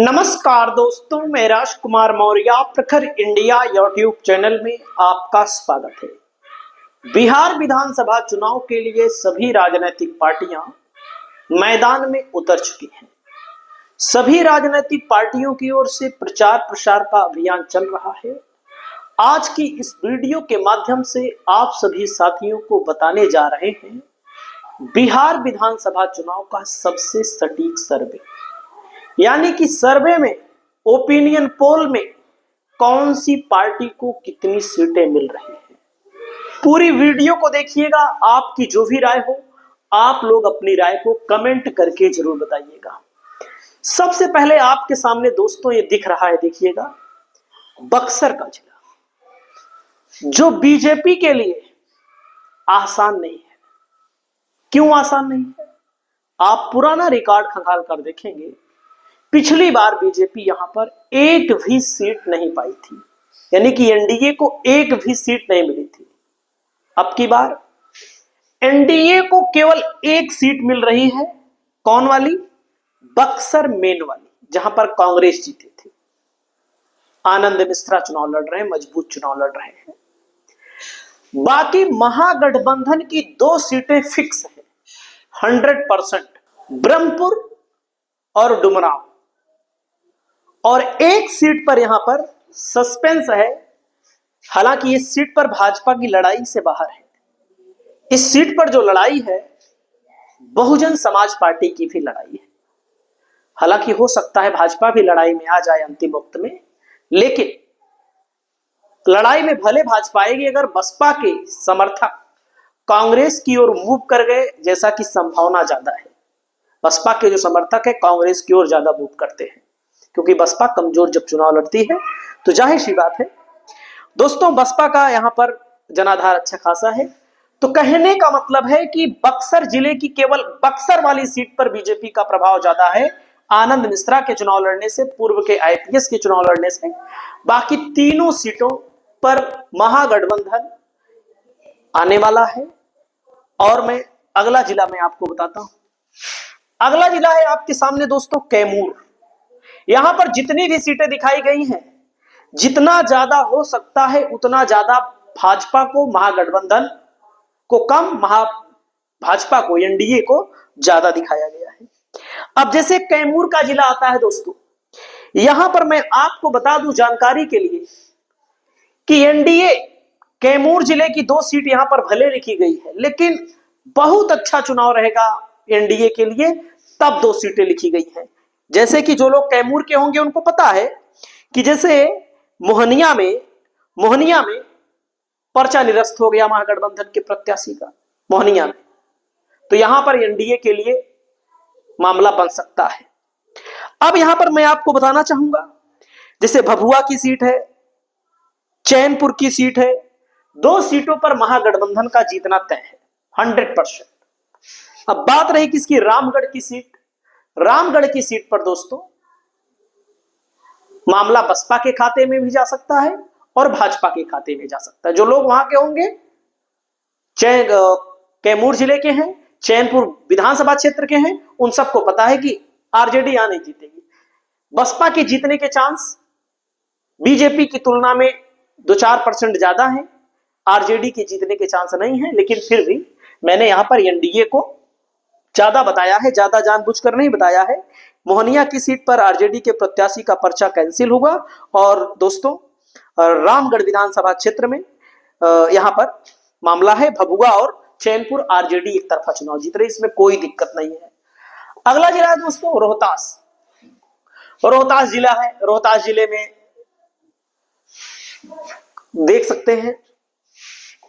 नमस्कार दोस्तों, मैं राजकुमार मौर्य प्रखर इंडिया यूट्यूब चैनल में आपका स्वागत है। बिहार विधानसभा चुनाव के लिए सभी राजनीतिक पार्टियां मैदान में उतर चुकी हैं। सभी राजनीतिक पार्टियों की ओर से प्रचार प्रसार का अभियान चल रहा है। आज की इस वीडियो के माध्यम से आप सभी साथियों को बताने जा रहे हैं बिहार विधानसभा चुनाव का सबसे सटीक सर्वे, यानी कि सर्वे में, ओपिनियन पोल में कौन सी पार्टी को कितनी सीटें मिल रही हैं। पूरी वीडियो को देखिएगा। आपकी जो भी राय हो, आप लोग अपनी राय को कमेंट करके जरूर बताइएगा। सबसे पहले आपके सामने दोस्तों ये दिख रहा है, देखिएगा, बक्सर का जिला, जो बीजेपी के लिए आसान नहीं है। क्यों आसान नहीं है? आप पुराना रिकॉर्ड खंगाल कर देखेंगे, पिछली बार बीजेपी यहां पर एक भी सीट नहीं पाई थी, यानी कि एनडीए को एक भी सीट नहीं मिली थी। अब की बार एनडीए को केवल एक सीट मिल रही है। कौन वाली? बक्सर मेन वाली, जहां पर कांग्रेस जीती थी। आनंद मिश्रा चुनाव लड़ रहे हैं, मजबूत चुनाव लड़ रहे हैं। बाकी महागठबंधन की 2 सीटें फिक्स है 100%, ब्रह्मपुर और डुमरांव, और एक सीट पर यहां पर सस्पेंस है। हालांकि इस सीट पर भाजपा की लड़ाई से बाहर है। इस सीट पर जो लड़ाई है, बहुजन समाज पार्टी की भी लड़ाई है। हालांकि हो सकता है भाजपा भी लड़ाई में आ जाए अंतिम वक्त में, लेकिन लड़ाई में भले भाजपा आएगी अगर बसपा के समर्थक कांग्रेस की ओर मूव कर गए, जैसा कि संभावना ज्यादा है। बसपा के जो समर्थक है कांग्रेस की ओर ज्यादा मूव करते हैं, क्योंकि बसपा कमजोर जब चुनाव लड़ती है तो जाहिर सी बात है दोस्तों, बसपा का यहां पर जनाधार अच्छा खासा है। तो कहने का मतलब है कि बक्सर जिले की केवल बक्सर वाली सीट पर बीजेपी का प्रभाव ज्यादा है, आनंद मिश्रा के चुनाव लड़ने से, पूर्व के आईपीएस के चुनाव लड़ने से। बाकी तीनों सीटों पर महागठबंधन आने वाला है। और मैं अगला जिला में आपको बताता हूं। अगला जिला है आपके सामने दोस्तों, कैमूर। यहां पर जितनी भी सीटें दिखाई गई हैं, जितना ज्यादा हो सकता है उतना ज्यादा भाजपा को, महागठबंधन को कम, भाजपा को, एनडीए को ज्यादा दिखाया गया है। अब जैसे कैमूर का जिला आता है दोस्तों, यहां पर मैं आपको बता दूं जानकारी के लिए कि एनडीए कैमूर जिले की 2 सीट यहां पर भले लिखी गई है, लेकिन बहुत अच्छा चुनाव रहेगा एनडीए के लिए, तब 2 सीटें लिखी गई हैं। जैसे कि जो लोग कैमूर के होंगे उनको पता है कि जैसे मोहनिया में पर्चा निरस्त हो गया महागठबंधन के प्रत्याशी का, मोहनिया में, तो यहां पर एनडीए के लिए मामला बन सकता है। अब यहां पर मैं आपको बताना चाहूंगा, जैसे भभुआ की सीट है, चैनपुर की सीट है, 2 सीटों पर महागठबंधन का जीतना तय है 100%। अब बात रही किसकी? रामगढ़ की सीट। रामगढ़ की सीट पर दोस्तों मामला बसपा के खाते में भी जा सकता है और भाजपा के खाते में जा सकता है। जो लोग वहां के होंगे, कैमूर जिले के हैं, चैनपुर विधानसभा क्षेत्र के हैं, उन सबको पता है कि आरजेडी यहां नहीं जीतेगी। बसपा के जीतने के चांस बीजेपी की तुलना में 2-4% ज्यादा है, आरजेडी के जीतने के चांस नहीं है। लेकिन फिर भी मैंने यहां पर एनडीए को ज्यादा बताया है, ज्यादा जानबूझकर नहीं बताया है। मोहनिया की सीट पर आरजेडी के प्रत्याशी का पर्चा कैंसिल होगा। और दोस्तों रामगढ़ विधानसभा क्षेत्र में यहां पर मामला है, भभुआ और चैनपुर आरजेडी एक तरफा चुनाव जीत रही, इसमें कोई दिक्कत नहीं है। अगला जिला है दोस्तों रोहतास। रोहतास जिला है। रोहतास जिले में देख सकते हैं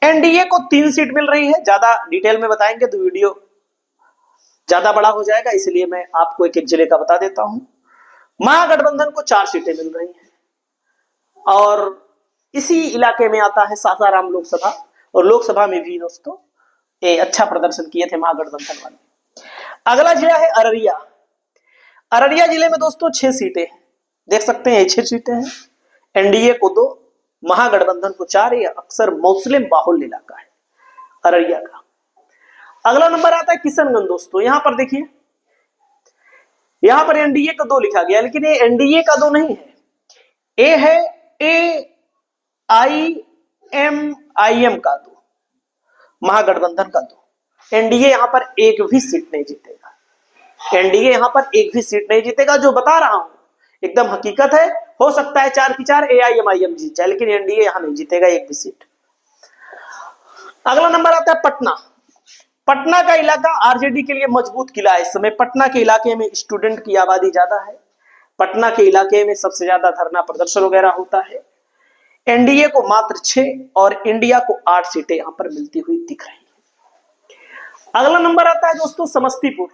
एनडीए को 3 सीट मिल रही है। ज्यादा डिटेल में बताएंगे तो वीडियो ज्यादा बड़ा हो जाएगा, इसलिए मैं आपको एक एक जिले का बता देता हूं। महागठबंधन को 4 सीटें मिल रही हैं, और इसी इलाके में आता है सासाराम लोकसभा, और लोकसभा में भी दोस्तों अच्छा प्रदर्शन किए थे महागठबंधन वाले। अगला जिला है अररिया। अररिया जिले में दोस्तों 6 सीटें हैं, देख सकते हैं 6 सीटें हैं। एनडीए को 2, महागठबंधन को 4। यह अक्सर मुस्लिम बाहुल्य इलाका है अररिया का। अगला नंबर आता है किशनगंज दोस्तों। यहां पर देखिए यहां पर एनडीए का 2 लिखा गया, लेकिन ये एनडीए का 2 नहीं है, ए है ए आई एम का 2, महागठबंधन का 2। एनडीए यहां पर एक भी सीट नहीं जीतेगा, एनडीए यहां पर एक भी सीट नहीं जीतेगा, जो बता रहा हूं एकदम हकीकत है। हो सकता है 4 की 4 एआईएमआईएम जीत जाए, लेकिन एनडीए यहां नहीं जीतेगा एक भी सीट। अगला नंबर आता है पटना। पटना का इलाका आरजेडी के लिए मजबूत किला है। इस समय पटना के इलाके में स्टूडेंट की आबादी ज्यादा है, पटना के इलाके में सबसे ज्यादा धरना प्रदर्शन वगैरह होता है। एनडीए को मात्र 6 और इंडिया को 8 सीटें यहां पर मिलती हुई दिख रही है। अगला नंबर आता है दोस्तों समस्तीपुर।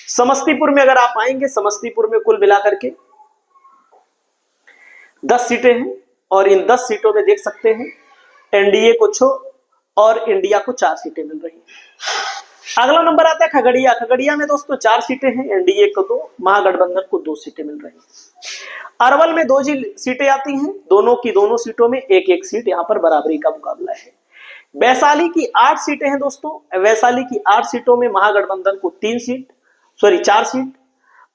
समस्तीपुर में अगर आप आएंगे, समस्तीपुर में कुल मिलाकर के 10 सीटें हैं और इन 10 सीटों में देख सकते हैं एनडीए को 6 और इंडिया को 4 सीटें मिल रही हैं। अगला नंबर आता है खगड़िया। खगड़िया में दोस्तों 4 सीटें हैं, एनडीए को 2, महागठबंधन को 2 सीटें मिल रही हैं। अरवल में 2 सीटें आती हैं, दोनों की दोनों सीटों में एक एक सीट, यहां पर बराबरी का मुकाबला है। वैशाली की 8 सीटें हैं दोस्तों, वैशाली की 8 सीटों में महागठबंधन को 4 सीट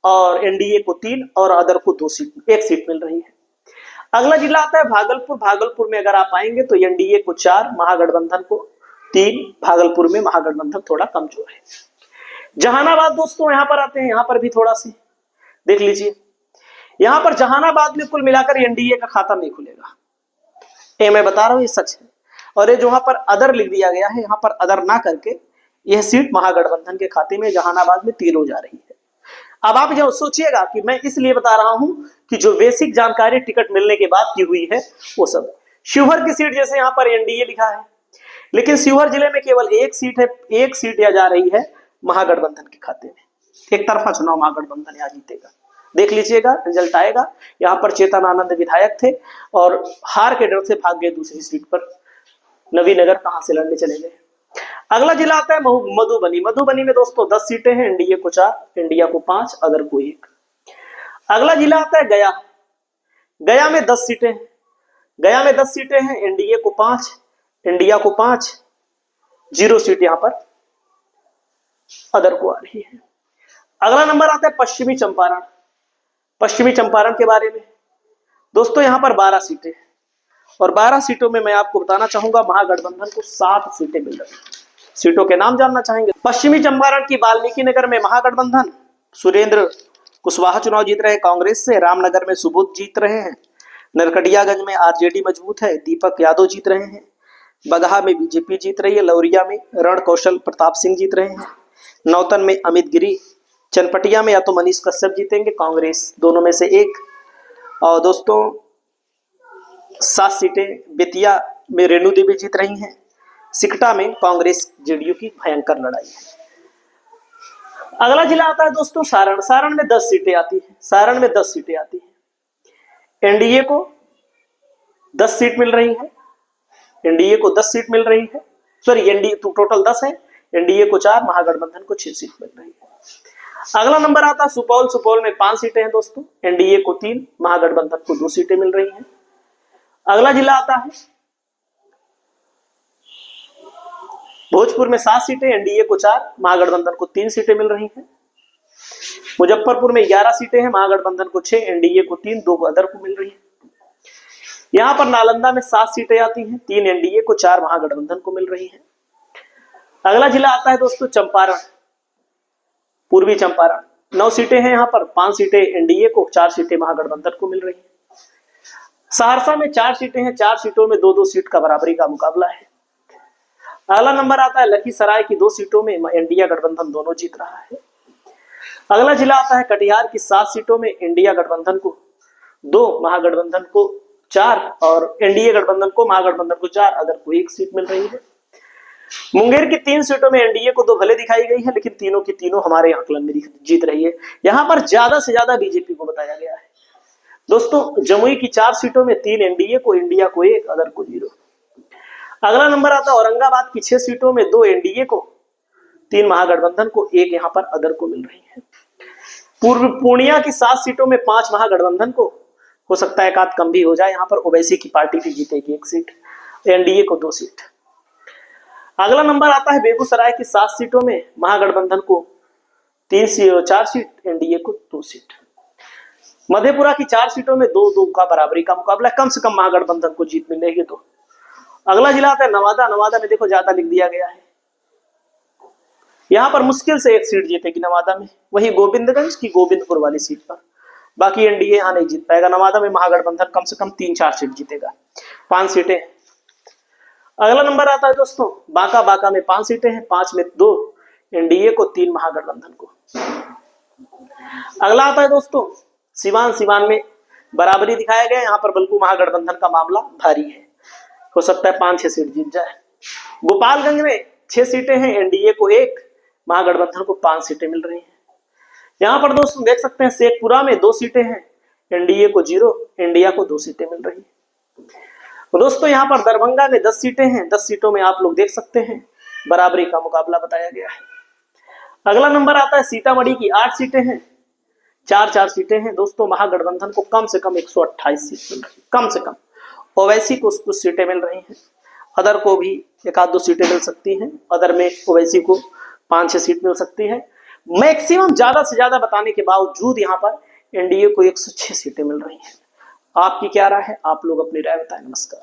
और एनडीए को 3 और अदर को 2 सीट, 1 सीट मिल रही है। अगला जिला आता है भागलपुर। भागलपुर में अगर आप आएंगे तो एनडीए को 4, महागठबंधन को 3। भागलपुर में महागठबंधन थोड़ा कमजोर है। जहानाबाद दोस्तों यहां पर आते हैं, यहां पर भी थोड़ा सी देख लीजिए। यहां पर जहानाबाद में कुल मिलाकर एनडीए का खाता नहीं खुलेगा, ये मैं बता रहा हूं, ये सच है। और ये जो वहां पर अदर लिख दिया गया है, यहां पर अदर ना करके यह सीट महागठबंधन के खाते में जहानाबाद में 3 हो जा रही है। अब आप जो सोचिएगा कि मैं इसलिए बता रहा हूं कि जो बेसिक जानकारी टिकट मिलने के बाद की हुई है वो सब। शिवहर की सीट जैसे यहां पर एनडीए लिखा है, लेकिन शिवहर जिले में केवल 1 सीट है, 1 सीट यहां जा रही है महागठबंधन के खाते में। एक तरफा चुनाव महागठबंधन यहां जीतेगा, देख लीजिएगा रिजल्ट आएगा। यहां पर चेतन आनंद विधायक थे और हार के डर से भाग गए दूसरी सीट पर, नवीनगर कहां से लड़ने चले गए। अगला जिला आता है मधुबनी। मधुबनी में दोस्तों 10 सीटें हैं, एनडीए को 4, इंडिया को 5, अदर को 1। अगला जिला आता है गया। गया में 10 सीटें हैं, गया में 10 सीटें हैं, एनडीए को 5, इंडिया को 5, 0 सीट यहां पर अदर को आ रही है। अगला नंबर आता है पश्चिमी चंपारण। पश्चिमी चंपारण के बारे में दोस्तों यहां पर 12 सीटें हैं और 12 सीटों में मैं आपको बताना चाहूंगा महागठबंधन को 7 सीटें मिल रही हैं। सीटों के नाम जानना चाहेंगे? पश्चिमी चंपारण की वाल्मीकि नगर में महागठबंधन सुरेंद्र कुशवाहा चुनाव जीत रहे हैं कांग्रेस से, रामनगर में सुबोध जीत रहे हैं, नरकटियागंज में आरजेडी मजबूत है, दीपक यादव जीत रहे हैं, बगहा में बीजेपी जीत रही है, लौरिया में रण कौशल प्रताप सिंह जीत रहे हैं, नौतन में अमित गिरी, चनपटिया में या तो मनीष कश्यप जीतेंगे, कांग्रेस दोनों में से एक। और दोस्तों 7 सीटें बेतिया में रेणु देवी जीत रही हैं, सिकटा में कांग्रेस जेडीयू की भयंकर लड़ाई है। अगला जिला आता है दोस्तों सारण। सारण में 10 सीटें आती हैं, सारण में 10 सीटें आती हैं, एनडीए को 10 सीट मिल रही है, एनडीए को 10 सीट मिल रही है, सॉरी एनडीए टोटल 10 है, एनडीए को 4, महागठबंधन को 6 सीट मिल रही है। अगला नंबर आता है सुपौल। सुपौल में 5 सीटें हैं दोस्तों, एनडीए को 3, महागठबंधन को 2 सीटें मिल रही हैं। अगला जिला आता है भोजपुर में 7 सीटें, एनडीए को 4, महागठबंधन को 3 सीटें मिल रही हैं। मुजफ्फरपुर में 11 सीटें हैं, महागठबंधन को 6, एनडीए को 3, 2 अदर को मिल रही है। यहां पर नालंदा में 7 सीटें आती हैं, 3 एनडीए को, 4 महागठबंधन को मिल रही है। अगला जिला आता है दोस्तों चंपारण, पूर्वी चंपारण। 9 सीटें हैं यहां पर, 5 सीटें एनडीए को, 4 सीटें महागठबंधन को मिल रही है। सहरसा में 4 सीटें हैं, 4 सीटों में 2-2 सीट का बराबरी का मुकाबला है। अगला नंबर आता है लखीसराय की 2 सीटों में इंडिया गठबंधन दोनों जीत रहा है। अगला जिला आता है कटिहार की 7 सीटों में इंडिया गठबंधन को 2, महागठबंधन को 4 और एनडीए गठबंधन को, महागठबंधन को 4, अदर को 1 सीट मिल रही है। मुंगेर की 3 सीटों में एनडीए को 2 भले दिखाई गई है, लेकिन तीनों की तीनों हमारे आकलन में जीत रही है। यहां पर ज्यादा से ज्यादा बीजेपी को बताया गया है दोस्तों। जमुई की 4 सीटों में 3 एनडीए को, इंडिया को 1, अदर को 0। अगला नंबर आता है औरंगाबाद की 6 सीटों में 2 एनडीए को, 3 महागठबंधन को, 1 यहां पर अदर को मिल रही है। पूर्णिया की 7 सीटों में 5 महागठबंधन को, हो सकता है एक आध कम भी हो जाए, यहां पर ओवैसी की पार्टी भी जीतेगी 1 सीट, एनडीए को 2 सीट। अगला नंबर आता है बेगूसराय की 7 सीटों में महागठबंधन को 4 सीट, एनडीए को 2 सीट। मधेपुरा की 4 सीटों में 2-2 का बराबरी का मुकाबला, कम से कम महागठबंधन को जीत मिलेगी। तो अगला जिला आता है नवादा। नवादा में देखो ज्यादा लिख दिया गया है, यहां पर मुश्किल से 1 सीट जीतेगी नवादा में। वही गोविंदगंज की गोविंदपुर वाली सीट पर, बाकी एनडीए यहां नहीं जीत पाएगा। नवादा में महागठबंधन कम से कम 3-4 सीट जीतेगा, 5 सीटें। अगला नंबर आता है दोस्तों बांका। बांका में 5 सीटें हैं, 5 में 2 एनडीए को, 3 महागठबंधन को। अगला आता है दोस्तों सिवान। सिवान में बराबरी दिखाया गया, यहाँ पर बल्कि महागठबंधन का मामला भारी है, हो सकता है 5-6 सीट जीत जाए। गोपालगंज में 6 सीटें हैं, एनडीए को 1, महागठबंधन को 5 सीटें मिल रही हैं। यहाँ पर दोस्तों देख सकते हैं शेखपुरा में 2 सीटें हैं, एनडीए को 0, इंडिया को 2 सीटें मिल रही है। तो दोस्तों यहाँ पर दरभंगा में 10 सीटें हैं, 10 सीटों में आप लोग देख सकते हैं बराबरी का मुकाबला बताया गया है। अगला नंबर आता है सीतामढ़ी की 8 सीटें हैं, 4-4 सीटें हैं दोस्तों। महागठबंधन को कम से कम 128 सीट मिल रही है, कम से कम। ओवैसी को कुछ सीटें मिल रही हैं, अदर को भी 1-2 सीटें मिल सकती हैं। अदर में ओवैसी को 5-6 सीट मिल सकती है। मैक्सिमम ज्यादा से ज्यादा बताने के बावजूद यहाँ पर एनडीए को 106 सीटें मिल रही हैं। आपकी क्या राय है? आप लोग अपनी राय बताएं। नमस्कार।